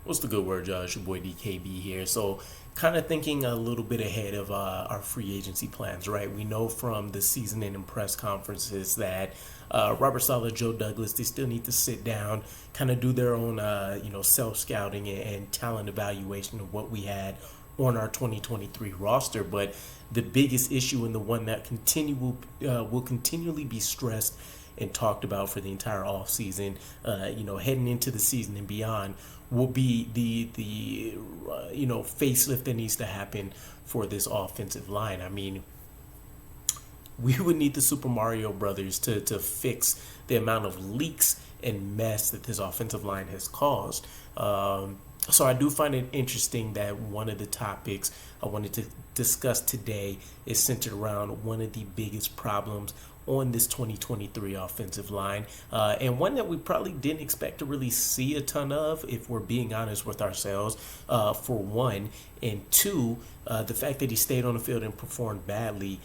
What's the good word, Josh? It's your boy DKB here. So, kind of thinking a little bit ahead of our free agency plans, right? We know from the season and press conferences that Robert Saleh, Joe Douglas, they still need to sit down, kind of do their own, self scouting and talent evaluation of what we had on our 2023 roster. But the biggest issue and the one that will continually be stressed and talked about for the entire offseason, heading into the season and beyond, will be the facelift that needs to happen for this offensive line. I mean, we would need the Super Mario Brothers to fix the amount of leaks and mess that this offensive line has caused. So I do find it interesting that one of the topics I wanted to discuss today is centered around one of the biggest problems on this 2023 offensive line, and one that we probably didn't expect to really see a ton of, if we're being honest with ourselves, for one. And two, the fact that he stayed on the field and performed badly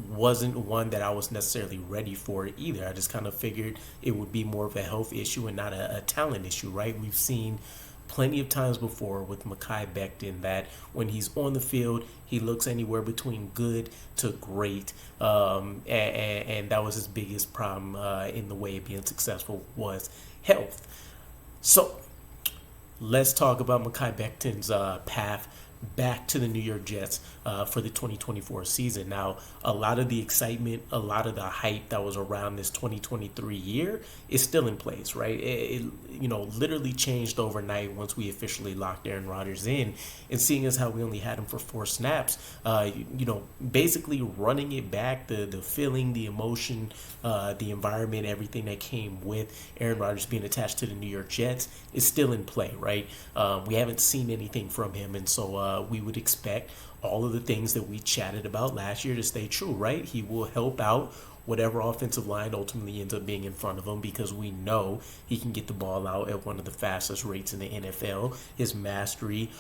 wasn't one that I was necessarily ready for either. I just kind of figured it would be more of a health issue and not a talent issue, right? We've seen plenty of times before with Mekhi Becton that when he's on the field, he looks anywhere between good to great, and that was his biggest problem in the way of being successful was health. So let's talk about Mekhi Becton's path back to the New York Jets for the 2024 season. Now, a lot of the excitement, a lot of the hype that was around this 2023 year is still in place, right? It literally changed overnight once we officially locked Aaron Rodgers in, and seeing as how we only had him for 4 snaps, basically running it back, the feeling, the emotion, the environment, everything that came with Aaron Rodgers being attached to the New York Jets is still in play, right? We haven't seen anything from him, and so we would expect all of the things that we chatted about last year to stay true, right? He will help out whatever offensive line ultimately ends up being in front of him, because we know he can get the ball out at one of the fastest rates in the NFL. His mastery,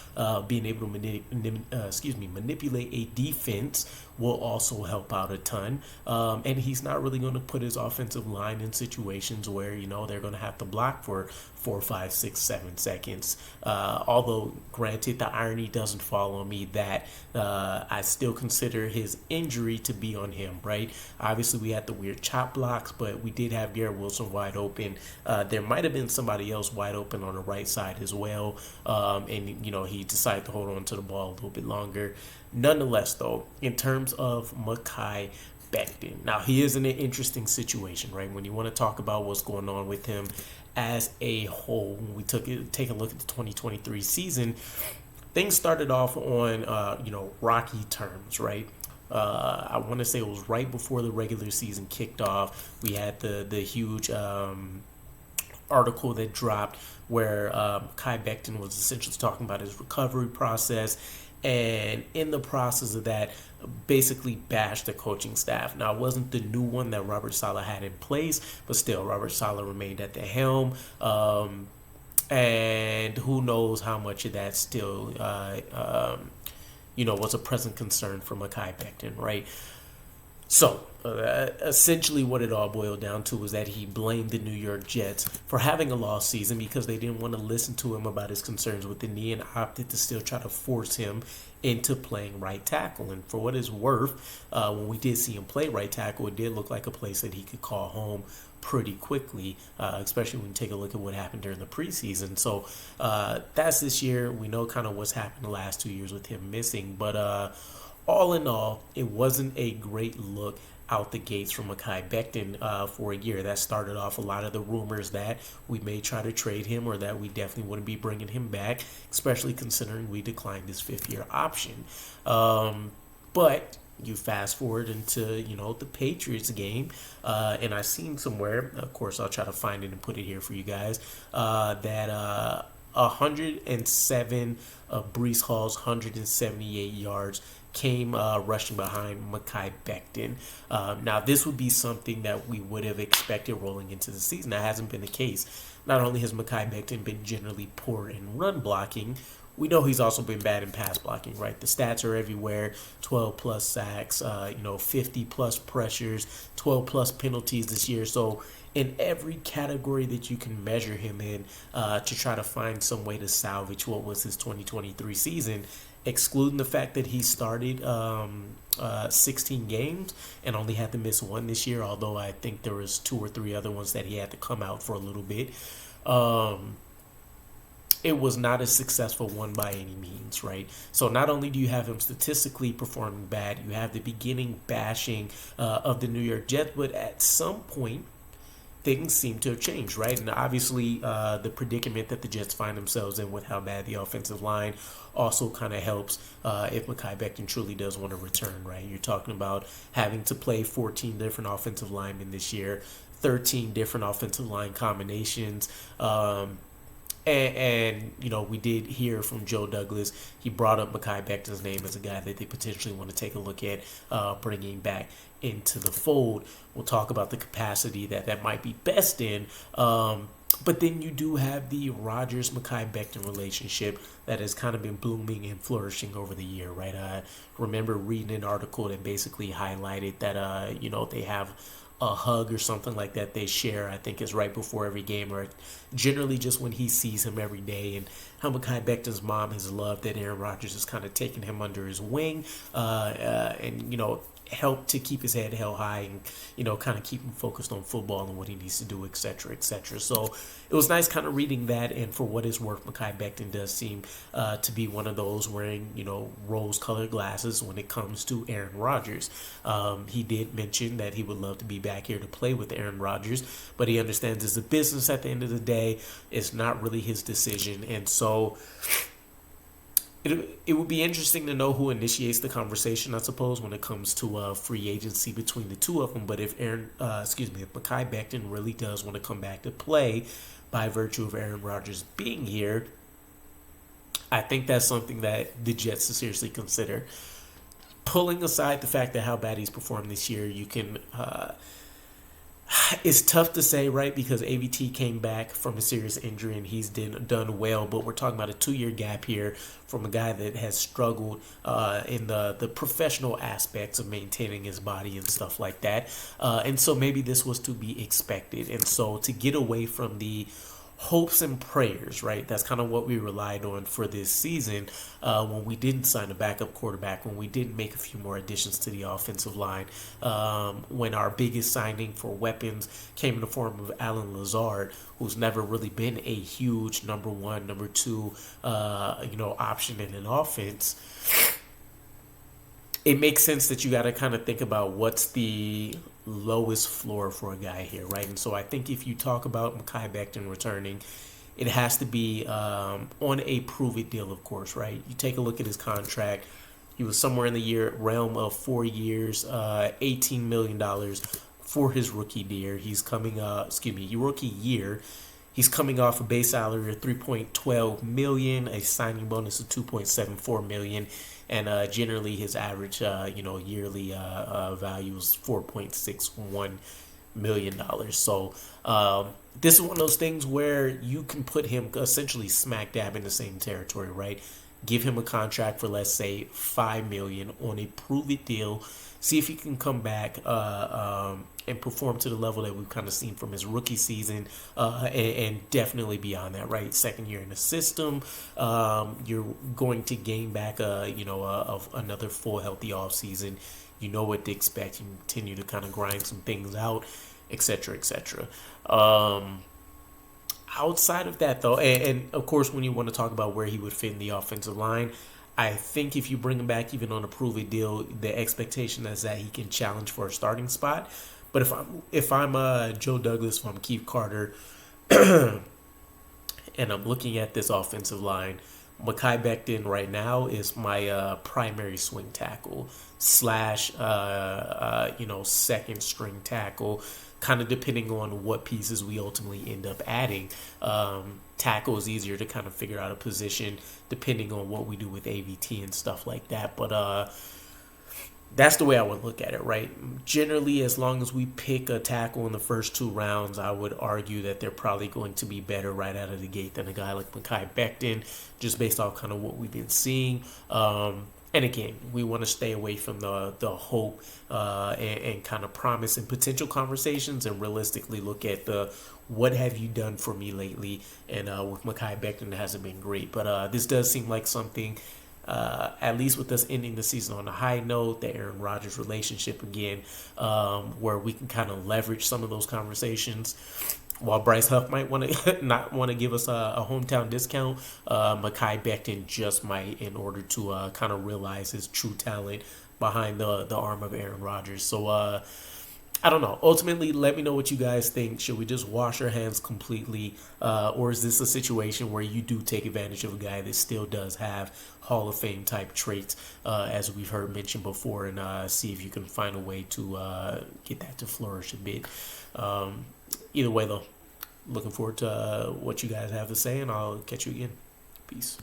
being able to manipulate a defense will also help out a ton. And he's not really going to put his offensive line in situations where, they're going to have to block for 4, 5, 6, 7 seconds. Although, granted, the irony doesn't fall on me that I still consider his injury to be on him, right? Obviously, we had the weird chop blocks, but we did have Garrett Wilson wide open. There might have been somebody else wide open on the right side as well. And he decided to hold on to the ball a little bit longer. Nonetheless, though, in terms of Mekhi Becton, now he is in an interesting situation, right? When you want to talk about what's going on with him as a whole, when we take a look at the 2023 season, things started off on rocky terms, right? I want to say it was right before the regular season kicked off. We had the huge article that dropped where Mekhi Becton was essentially talking about his recovery process, and in the process of that, basically bashed the coaching staff. Now, it wasn't the new one that Robert Saleh had in place, but still, Robert Saleh remained at the helm. And who knows how much of that still, was a present concern for Mekhi Becton, right? So, essentially what it all boiled down to was that he blamed the New York Jets for having a lost season because they didn't want to listen to him about his concerns with the knee and opted to still try to force him into playing right tackle. And for what it's worth, when we did see him play right tackle, it did look like a place that he could call home pretty quickly, especially when you take a look at what happened during the preseason. So that's this year. We know kind of what's happened the last 2 years with him missing, but all in all, it wasn't a great look out the gates from Mekhi Becton for a year. That started off a lot of the rumors that we may try to trade him or that we definitely wouldn't be bringing him back, especially considering we declined his 5th-year option. But you fast forward into, the Patriots game, and I seen somewhere, of course, I'll try to find it and put it here for you guys, that 107 of Breece Hall's 178 yards came rushing behind Mekhi Becton. Now, this would be something that we would have expected rolling into the season. That hasn't been the case. Not only has Mekhi Becton been generally poor in run blocking, we know he's also been bad in pass blocking, right? The stats are everywhere: 12 plus sacks, 50 plus pressures, 12 plus penalties this year. So in every category that you can measure him in, to try to find some way to salvage what was his 2023 season, excluding the fact that he started 16 games and only had to miss one this year, although I think there was 2 or 3 other ones that he had to come out for a little bit. It was not a successful one by any means, right? So not only do you have him statistically performing bad, you have the beginning bashing of the New York Jets, but at some point, things seem to have changed, right? And obviously, the predicament that the Jets find themselves in with how bad the offensive line also kind of helps if Mekhi Becton truly does want to return, right? You're talking about having to play 14 different offensive linemen this year, 13 different offensive line combinations. And we did hear from Joe Douglas. He brought up Mekhi Becton's name as a guy that they potentially want to take a look at bringing back into the fold. We'll talk about the capacity that might be best in. But then you do have the Rodgers-Mekhi Becton relationship that has kind of been blooming and flourishing over the year, right? I remember reading an article that basically highlighted that, they have a hug or something like that they share. I think is right before every game, or generally just when he sees him every day, and how Mekhi Becton's mom has loved that Aaron Rodgers has kind of taken him under his wing, and help to keep his head held high and kind of keep him focused on football and what he needs to do, etc., etc. So it was nice kind of reading that, and for what it's worth, Mekhi Becton does seem to be one of those wearing rose-colored glasses when it comes to Aaron Rodgers. He did mention that he would love to be back here to play with Aaron Rodgers, but he understands it's a business at the end of the day. It's not really his decision, and so it would be interesting to know who initiates the conversation, I suppose, when it comes to free agency between the two of them. But if Mekhi Becton really does want to come back to play by virtue of Aaron Rodgers being here, I think that's something that the Jets to seriously consider. Pulling aside the fact that how bad he's performed this year, you can it's tough to say, right? Because AVT came back from a serious injury and he's done well, but we're talking about a 2-year gap here from a guy that has struggled in the professional aspects of maintaining his body and stuff like that. And so maybe this was to be expected. And so to get away from the hopes and prayers, right? That's kind of what we relied on for this season when we didn't sign a backup quarterback, when we didn't make a few more additions to the offensive line, when our biggest signing for weapons came in the form of Alan Lazard, who's never really been a huge number 1, number 2, option in an offense. It makes sense that you got to kind of think about what's the lowest floor for a guy here, right? And so I think if you talk about Mekhi Becton returning, it has to be on a prove-it deal, of course, right? You take a look at his contract. He was somewhere in the realm of 4 years, $18 million for his rookie year. He's coming rookie year. He's coming off a base salary of $3.12 million, a signing bonus of $2.74 million. And generally, his average, yearly value is $4.61 million. So this is one of those things where you can put him essentially smack dab in the same territory, right? Give him a contract for, let's say, $5 million on a prove-it deal. See if he can come back and perform to the level that we've kind of seen from his rookie season, and definitely beyond that, right? Second year in the system, you're going to gain back another full healthy off season. You know what to expect. You continue to kind of grind some things out, etc., etc. Outside of that, though, and of course, when you want to talk about where he would fit in the offensive line, I think if you bring him back even on a prove-it deal, the expectation is that he can challenge for a starting spot. But if I'm Joe Douglas, if I'm Keith Carter, and I'm looking at this offensive line, Mekhi Becton right now is my primary swing tackle / second string tackle, kind of depending on what pieces we ultimately end up adding. Tackle is easier to kind of figure out a position depending on what we do with AVT and stuff like that. But That's the way I would look at it, right? Generally, as long as we pick a tackle in the first 2 rounds, I would argue that they're probably going to be better right out of the gate than a guy like Mekhi Becton, just based off kind of what we've been seeing. And again, we want to stay away from the hope and kind of promise and potential conversations, and realistically look at the what have you done for me lately. And with Mekhi Becton, it hasn't been great, but this does seem like something. At least with us ending the season on a high note, the Aaron Rodgers relationship again, where we can kind of leverage some of those conversations. While Bryce Huff might want to not want to give us a hometown discount, Mekhi Becton just might, in order to kind of realize his true talent behind the arm of Aaron Rodgers. So I don't know. Ultimately, let me know what you guys think. Should we just wash our hands completely? Or is this a situation where you do take advantage of a guy that still does have Hall of Fame type traits, as we've heard mentioned before, and see if you can find a way to get that to flourish a bit? Either way, though, looking forward to what you guys have to say, and I'll catch you again. Peace.